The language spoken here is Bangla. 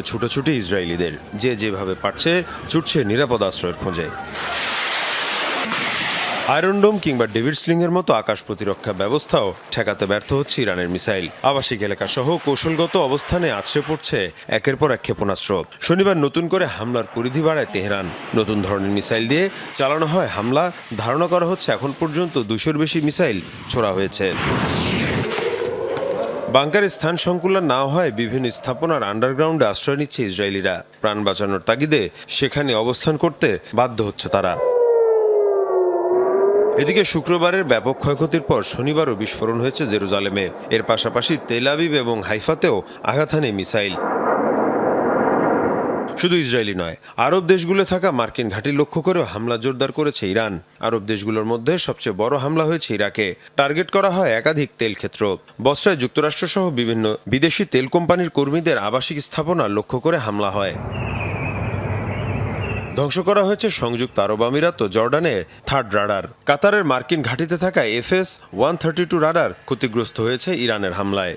ছুটোছুটি ইসরায়েলিদের যে যেভাবে পারছে ছুটছে নিরাপদ আশ্রয়ের খোঁজে। আয়রন ডোম কিংবা ডেভিড স্লিংয়ের মতো আকাশ প্রতিরক্ষা ব্যবস্থাও ঠেকাতে ব্যর্থ হচ্ছে ইরানের মিসাইল। আবাসিক এলাকা সহ কৌশলগত অবস্থানে আছড়ে পড়ছে একের পর এক ক্ষেপণাস্ত্র। শনিবার নতুন করে হামলার পরিধি বাড়ায় তেহরান। নতুন ধরনের মিসাইল দিয়ে চালানো হয় হামলা। ধারণা করা হচ্ছে এখন পর্যন্ত 200-র বেশি মিসাইল ছোড়া হয়েছে। বাংকারে স্থান সংকুলন না হয় বিভিন্ন স্থাপনার আন্ডারগ্রাউন্ডে আশ্রয় নিচ্ছে ইসরায়েলিরা। প্রাণ বাঁচানোর তাগিদে সেখানে অবস্থান করতে বাধ্য হচ্ছে তারা। এদিকে শুক্রবারের ব্যাপক ক্ষয়ক্ষতির পর শনিবারও বিস্ফোরণ হয়েছে জেরুজালেমে। এর পাশাপাশি তেল আবিব এবং হাইফাতেও আঘাত হানে মিসাইল। শুধু ইসরায়েলি নয়, আরব দেশগুলো থাকা মার্কিন ঘাঁটি লক্ষ্য করেও হামলা জোরদার করেছে ইরান। আরব দেশগুলোর মধ্যে সবচেয়ে বড় হামলা হয়েছে ইরাকে। টার্গেট করা হয় একাধিক তেল ক্ষেত্র। বসরায় যুক্তরাষ্ট্রসহ বিভিন্ন বিদেশি তেল কোম্পানির কর্মীদের আবাসিক স্থাপনা লক্ষ্য করে হামলা হয়। ধ্বংস করা হয়েছে সংযুক্ত আরব আমিরাত ও জর্ডানে থার্ড রাডার। কাতারের মার্কিন ঘাঁটিতে থাকা FS-132 রাডার ক্ষতিগ্রস্ত হয়েছে ইরানের হামলায়।